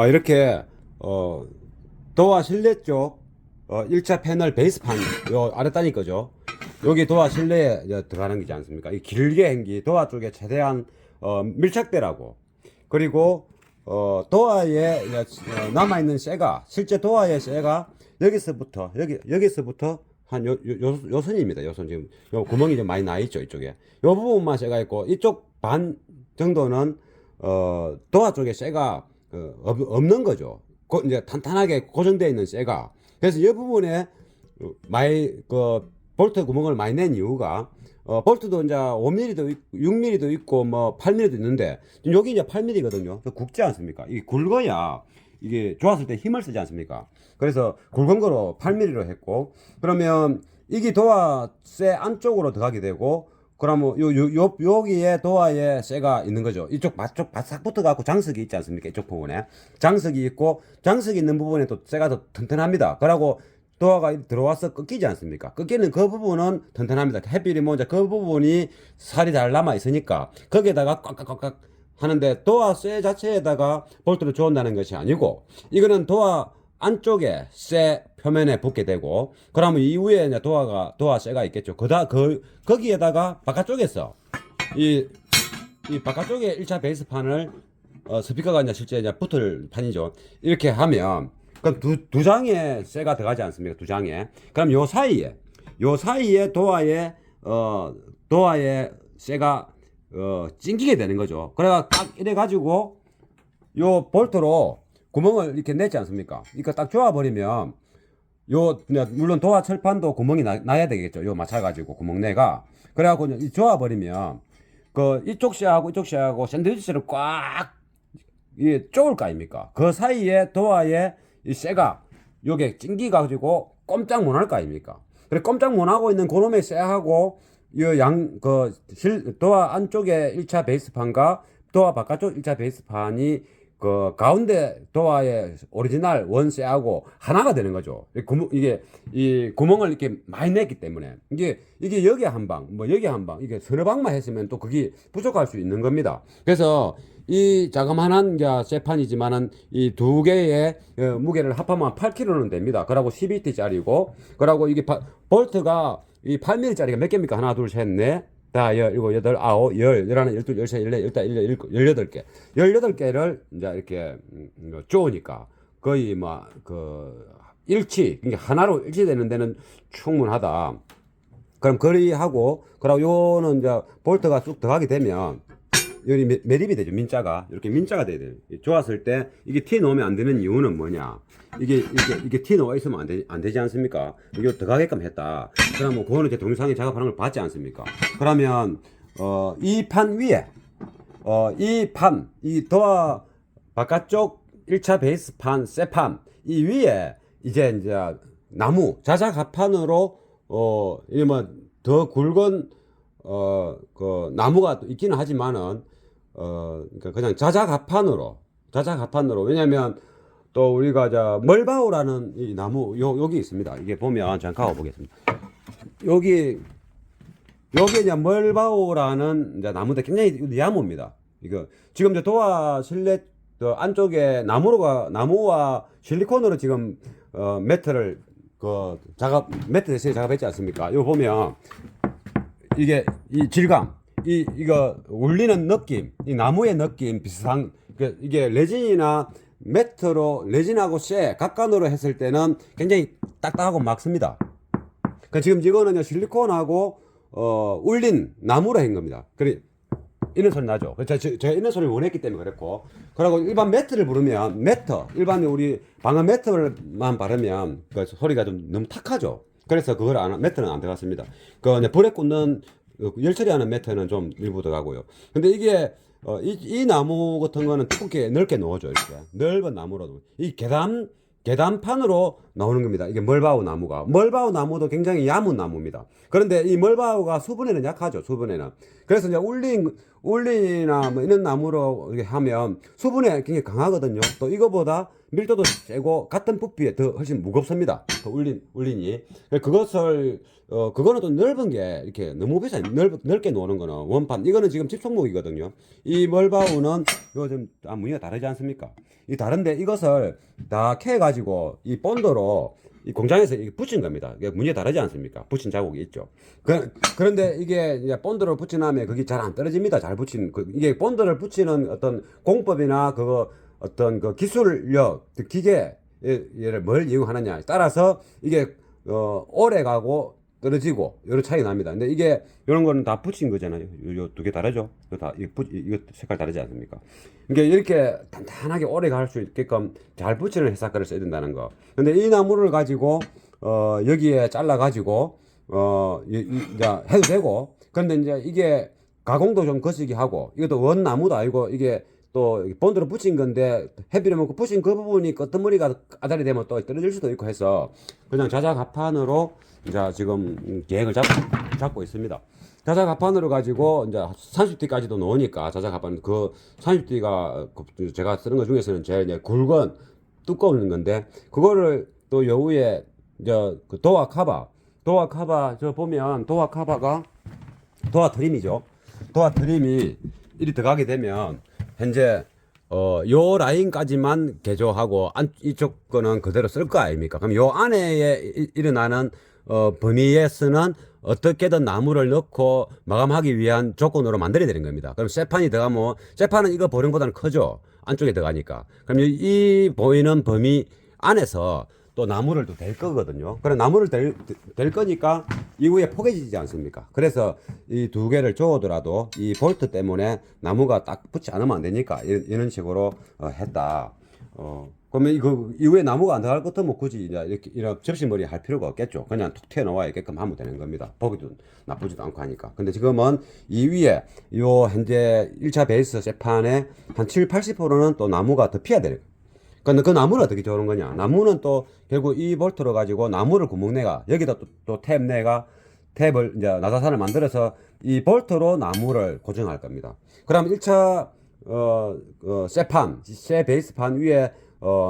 이렇게 도어 실내 쪽 1차 패널 베이스판 요 아랫단이 거죠. 여기 도어 실내에 들어가는 게지 않습니까? 이 길게 행기 도어 쪽에 최대한 밀착되라고. 그리고 도어에 남아있는 쇠가, 실제 도어의 쇠가 여기서부터 한 요 선입니다. 요 선 지금 요 구멍이 좀 많이 나 있죠. 이쪽에 요 부분만 쇠가 있고, 이쪽 반 정도는 도어 쪽에 쇠가 없는 거죠. 이제 탄탄하게 고정되어 있는 쇠가. 그래서 이 부분에 많이 볼트 구멍을 많이 낸 이유가, 볼트도 이제 5mm도 있고 6mm도 있고 뭐 8mm도 있는데, 여기 이제 8mm거든요. 굵지 않습니까? 이 굵어야 이게 좋았을 때 힘을 쓰지 않습니까? 그래서 굵은 거로 8mm로 했고, 그러면 이게 도어 쇠 안쪽으로 들어가게 되고, 그러면 여기에 도어에 쇠가 있는 거죠. 이쪽 바싹 붙어 갖고 장석이 있지 않습니까? 이쪽 부분에 장석이 있고, 장석이 있는 부분에 또 쇠가 더 튼튼합니다. 그러고 도어가 들어와서 꺾이지 않습니까? 꺾이는 그 부분은 튼튼합니다. 햇빛이 먼저 그 부분이 살이 잘 남아 있으니까 거기에다가 꽉꽉꽉꽉 하는데, 도어 쇠 자체에다가 볼트를 조은다는 것이 아니고, 이거는 도어 안쪽에 쇠 표면에 붙게 되고, 그러면 이후에 이제 도어 쇠가 있겠죠. 거기에다가 바깥쪽에서 이 바깥쪽에 1차 베이스판을 스피커가 이제 실제 이제 붙을 판이죠. 이렇게 하면 그럼 두 장의 쇠가 들어가지 않습니까? 두 장에. 그럼 요 사이에 도어에 쇠가 찡기게 되는 거죠. 그래가 딱 이래 가지고 요 볼트로 구멍을 이렇게 냈지 않습니까? 이거 딱 조아버리면, 물론 도어 철판도 구멍이 나야 되겠죠. 요 맞춰가지고 구멍 내가. 그래갖고 이 조아버리면, 이쪽 쇠하고 샌드위치를 꽉, 쪼을 거 아닙니까? 그 사이에 도어에 이 쇠가, 요게 찡기가지고 꼼짝 못 할 거 아닙니까? 그래, 꼼짝 못 하고 있는 그놈의 쇠하고, 도어 안쪽에 1차 베이스판과 도어 바깥쪽 1차 베이스판이 가운데 도어의 오리지널 원쇠하고 하나가 되는 거죠. 이 구멍을 이렇게 많이 냈기 때문에, 이게 여기 한 방, 뭐 여기 한 방, 이게 서너 방만 했으면 또 그게 부족할 수 있는 겁니다. 그래서 이 자그마한 쇠판이지만은 이 두 개의 무게를 합하면 8kg는 됩니다. 그러고 12T짜리고, 그러고 이게 볼트가 이 8mm짜리가 몇 개입니까? 하나, 둘, 셋, 넷, 다, 일곱, 여덟, 아홉, 열, 열하나, 열둘, 열셋, 열넷, 열다, 열일곱, 18개. 18개를 이제 이렇게 쪼으니까 거의 그러니까 하나로 일치되는 데는 충분하다. 그럼 거리하고, 그리고 요는 이제 볼트가 쑥 들어가게 되면 여기 매립이 되죠. 민자가 이렇게 민자가 돼야 돼요. 좋았을 때 이게 티 놓으면 안 되는 이유는 뭐냐? 이게 티 놓아 있으면 안 되지 않습니까? 이거 들어가게끔 했다. 그러면 그거는 이제 동영상에 작업하는 걸 받지 않습니까? 그러면 이 판 위에 이 도어 바깥쪽 1차 베이스판 쇠판 이 위에 이제 나무 자작합판으로 이 뭐 더 굵은 나무가 있기는 하지만은 그러니까 그냥 자작합판으로, 왜냐면 또 우리가 멀바우라는 이 나무 여기 있습니다. 이게 보면 잠깐 가보겠습니다. 여기 이제 멀바우라는 이제 나무인데 굉장히 야무입니다. 이거 지금 이제 도어 실내 안쪽에 나무와 실리콘으로 지금 매트를 매트 대신에 작업했지 않습니까? 이거 보면 이게 이 질감, 이거 울리는 느낌, 이 나무의 느낌 비슷한, 이게 레진이나 매트로, 레진하고 쇠 각간으로 했을 때는 굉장히 딱딱하고 막습니다. 지금 이거는 실리콘하고 울린 나무로 한 겁니다. 그래 이런 소리 나죠. 제가 이런 소리를 원했기 때문에 그랬고, 그리고 일반 매트를 부르면 일반 우리 방음 매트만 바르면 그 소리가 좀 너무 탁하죠. 그래서 매트는 안 들어갔습니다. 이제 불에 굽는 열 처리하는 매트는 좀 일부 들어가고요. 근데 이게 이 나무 같은 거는 두껍게 넓게 놓아줘. 이렇게 넓은 나무로 이 계단판으로 나오는 겁니다. 이게 멀바우 나무도 굉장히 야문 나무입니다. 그런데 이 멀바우가 수분에는 약하죠. 수분에는. 그래서 이제 울린이나 뭐 이런 나무로 이렇게 하면 수분에 굉장히 강하거든요. 또 이거보다 밀도도 세고 같은 부피에 더 훨씬 무겁습니다. 더 울린이. 그것을 그거는 또 넓은 게 이렇게 너무 비싸요. 넓게 놓는 거는 원판. 이거는 지금 집속목이거든요. 이 멀바우는 이거 좀 무늬가 다르지 않습니까? 이 다른데 이것을 다 캐 가지고 이 본드로 이 공장에서 이게 붙인 겁니다. 이게 무늬가 다르지 않습니까? 붙인 자국이 있죠. 그런데 이게 이제 본드를 붙인 다음에 그게 잘 안 떨어집니다. 잘 붙인 이게 본드를 붙이는 어떤 공법이나 그거 어떤 그 기술력, 그 기계 얘를 뭘 이용하느냐에 따라서 이게 오래 가고 떨어지고 여러 차이가 납니다. 근데 이게 이런 거는 다 붙인 거잖아요. 요 두 개 다르죠. 이거 색깔 다르지 않습니까? 그러니까 이렇게 단단하게 오래 갈 수 있게끔 잘 붙이는 회사가를 써야 된다는 거. 근데 이 나무를 가지고 여기에 잘라 가지고 이제 해도 되고. 그런데 이제 이게 가공도 좀 거시기 하고 이것도 원 나무도 아니고 이게 또 본드로 붙인 건데 해비를 먹고 붙인 그 부분이 끄트머리가 아다리 되면 또 떨어질 수도 있고 해서 그냥 자작합판으로 이제 지금 계획을 잡고 있습니다. 자작합판으로 가지고 이제 30D까지도 넣으니까 자작합판 그 30D가 제가 쓰는 것 중에서는 제일 이제 굵은 두꺼운 건데 그거를 또 여우에 이제 그 도화 카바 저 보면 도화 트림이죠. 도화 트림이 이리 들어가게 되면 현재 요 라인까지만 개조하고 이쪽 거는 그대로 쓸 거 아닙니까? 그럼 요 안에 일어나는 범위에서는 어떻게든 나무를 넣고 마감하기 위한 조건으로 만들어야 되는 겁니다. 그럼 쇠판이 들어가면 쇠판은 이거 보령보다는 크죠. 안쪽에 들어가니까. 그럼 이 보이는 범위 안에서 또 나무를 또 댈 거거든요. 그래 나무를 댈 거니까 이후에 포개지지 않습니까? 그래서 이 두 개를 줘오더라도 이 볼트 때문에 나무가 딱 붙지 않으면 안 되니까 이런 식으로 했다. 그러면 그 이후에 나무가 안 들어갈 것도 뭐 굳이 이제 이런 접시머리 할 필요가 없겠죠. 그냥 툭 튀어나와야게끔 하면 되는 겁니다. 보기도 나쁘지도 않고 하니까. 근데 지금은 이 위에 요 현재 1차 베이스 쇠판에 한 70~80%는 또 나무가 더 피해야 되는 거예요. 근데 그 나무는 어떻게 저런 거냐? 나무는 또 결국 이 볼트로 가지고 나무를 구멍내가 여기다 또 탭을 이제 나사산을 만들어서 이 볼트로 나무를 고정할 겁니다. 그럼 1차 쇠 베이스판 위에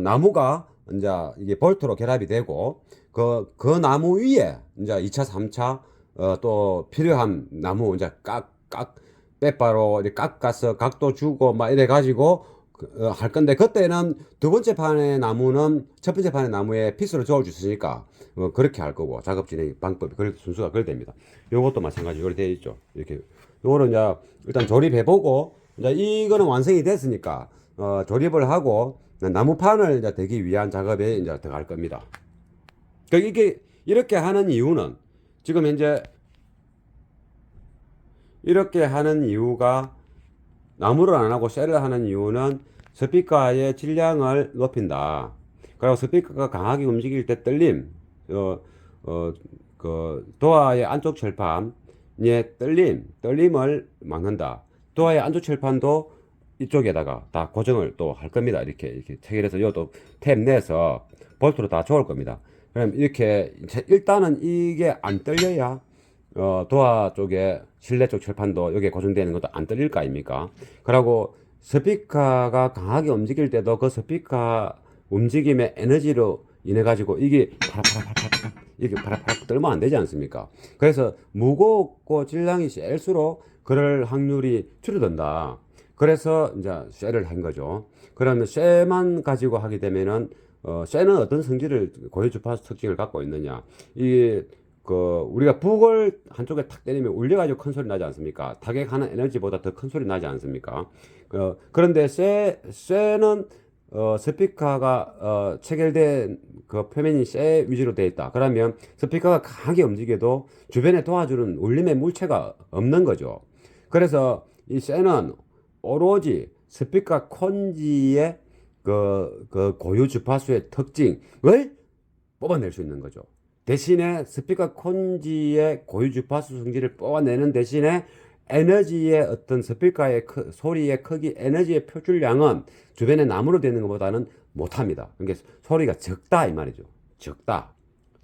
나무가 이제 이게 볼트로 결합이 되고 그 나무 위에 이제 2차, 3차 또 필요한 나무 이제 빼바로 깎아서 각도 주고 막 이래 가지고 할 건데 그때는 두 번째 판의 나무는 첫 번째 판의 나무에 피스를 저을 수 있으니까 그렇게 할 거고 작업 진행 방법이 순서가 그렇게 됩니다. 요것도 마찬가지로 이렇게 되어 있죠. 이렇게 요거는 이제 일단 조립해 보고 이제 이거는 완성이 됐으니까 조립을 하고 나무판을 이제 대기 위한 작업에 이제 들어갈 겁니다. 이게 이렇게 하는 이유는 지금 현재 이렇게 하는 이유가 나무를 안 하고 쇠를 하는 이유는 스피커의 질량을 높인다. 그리고 스피커가 강하게 움직일 때 떨림, 그 도화의 안쪽 철판의 떨림을 막는다. 도화의 안쪽 철판도 이쪽에다가 다 고정을 또 할 겁니다. 이렇게 체결해서 요도 탭 내서 볼트로 다 조을 겁니다. 그럼 이렇게 일단은 이게 안 떨려야 도화 쪽에 실내 쪽 철판도 여기에 고정되는 것도 안 떨릴 거 아닙니까? 그리고 스피커가 강하게 움직일 때도 그 스피커 움직임의 에너지로 인해 가지고 이게 파라파락 떨면 안 되지 않습니까? 그래서 무겁고 질량이 셀수록 그럴 확률이 줄어든다. 그래서 이제 쇠를 한 거죠. 그러면 쇠만 가지고 하게 되면은 쇠는 어떤 성질을 고유 주파수 특징을 갖고 있느냐? 우리가 북을 한쪽에 탁 때리면 울려가지고 큰 소리 나지 않습니까? 타격하는 에너지보다 더 큰 소리 나지 않습니까? 그런데 쇠는 스피커가 체결된 그 표면이 쇠 위주로 되어 있다. 그러면 스피커가 강하게 움직여도 주변에 도와주는 울림의 물체가 없는 거죠. 그래서 이 쇠는 오로지 스피커 콘지의 그 고유 주파수의 특징을 뽑아낼 수 있는 거죠. 대신에 스피커 콘지의 고유 주파수 성질을 뽑아내는 대신에 에너지의 어떤 스피커의 소리의 크기, 에너지의 표출량은 주변에 나무로 되는 것보다는 못합니다. 그러니까 소리가 적다 이 말이죠.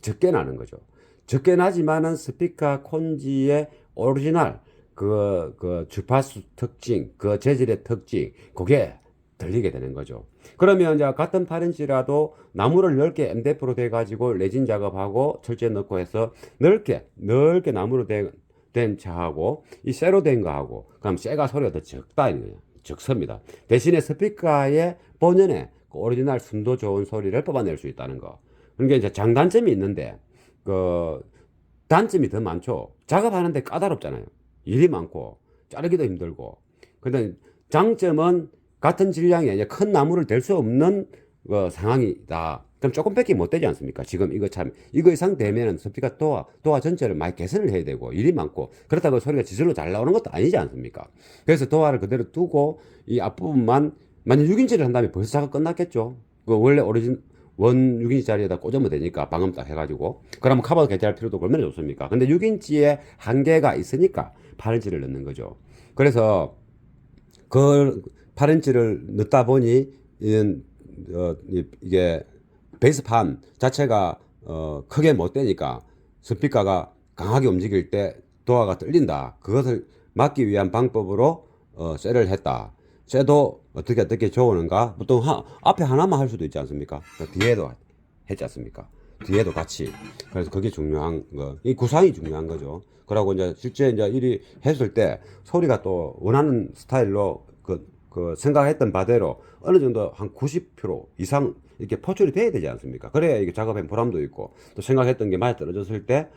적게 나는 거죠. 적게 나지만은 스피커 콘지의 오리지널 그 주파수 특징, 그 재질의 특징, 그게 들리게 되는 거죠. 그러면 이제 같은 8인치라도 나무를 넓게 MDF로 돼 가지고 레진 작업하고 철제 넣고 해서 넓게 나무로 된 차하고 이 쇠로 된 거하고 그럼 쇠가 소리가 더 적다 이거예요. 적습니다. 대신에 스피커의 본연의 그 오리지널 순도 좋은 소리를 뽑아낼 수 있다는 거. 그러니까 이제 장단점이 있는데 그 단점이 더 많죠. 작업하는데 까다롭잖아요. 일이 많고 자르기도 힘들고. 근데 장점은 같은 질량의 이제 큰 나무를 댈 수 없는 상황이다. 그럼 조금밖에 못 되지 않습니까? 지금 이거 이상 되면은 스피커 도화 전체를 많이 개선을 해야 되고 일이 많고 그렇다고 소리가 지절로 잘 나오는 것도 아니지 않습니까? 그래서 도화를 그대로 두고 이 앞부분만 만약 6인치를 한다면 벌써 작업 끝났겠죠. 그 원래 원 6인치짜리에다 꽂으면 되니까 방음 딱 해가지고 그러면 카버 개조할 필요도 얼마나 좋습니까? 근데 6인치에 한계가 있으니까 8인치를 넣는 거죠. 그래서 그 8인치를 넣다 보니 이게 베이스판 자체가 크게 못 되니까 스피커가 강하게 움직일 때 도화가 떨린다. 그것을 막기 위한 방법으로 쇠를 했다. 쇠도 어떻게 좋으는가? 보통 앞에 하나만 할 수도 있지 않습니까? 뒤에도 했지 않습니까? 뒤에도 같이. 그래서 그게 중요한 거. 이 구상이 중요한 거죠. 그러고 이제 실제 이제 일이 했을 때 소리가 또 원하는 스타일로 그 생각했던 바대로 어느 정도 한 90% 이상 이렇게 포출이 돼야 되지 않습니까? 그래야 이게 작업에 보람도 있고 또 생각했던 게 맞아 떨어졌을 때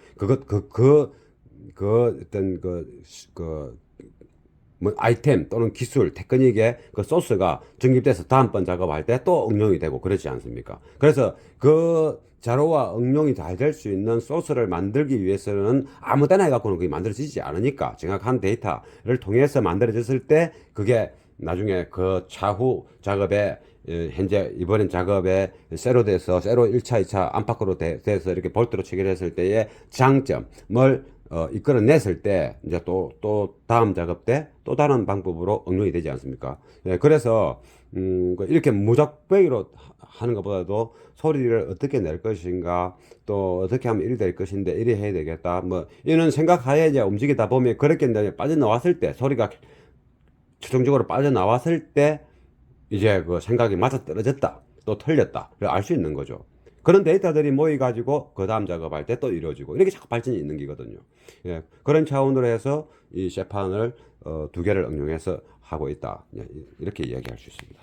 어떤 뭐 아이템 또는 기술, 테크닉의 그 소스가 정립돼서 다음번 작업할 때 또 응용이 되고 그렇지 않습니까? 그래서 그 자료와 응용이 잘 될 수 있는 소스를 만들기 위해서는 아무 데나 해갖고는 그게 만들어지지 않으니까 정확한 데이터를 통해서 만들어졌을 때 그게 나중에 그 차후 작업에 현재 이번엔 작업에 쇠로 돼서 쇠로 1차, 2차 안팎으로 돼서 이렇게 볼트로 체결했을 때의 장점을 이끌어냈을 때 이제 또 다음 작업 때 또 다른 방법으로 응용이 되지 않습니까? 예, 그래서 이렇게 무작배기로 하는 것보다도 소리를 어떻게 낼 것인가 또 어떻게 하면 이리 될 것인데 이리 해야 되겠다 뭐 이런 생각하에 이제 움직이다 보면 그렇게 이제 빠져나왔을 때 소리가 최종적으로 빠져나왔을 때 이제 그 생각이 맞아 떨어졌다 또 틀렸다 알 수 있는 거죠. 그런 데이터들이 모여 가지고 그 다음 작업할 때 또 이루어지고 이렇게 자꾸 발전이 있는 거거든요. 예, 그런 차원으로 해서 이 쇠판을 두 개를 응용해서 하고 있다 이렇게 이야기할 수 있습니다.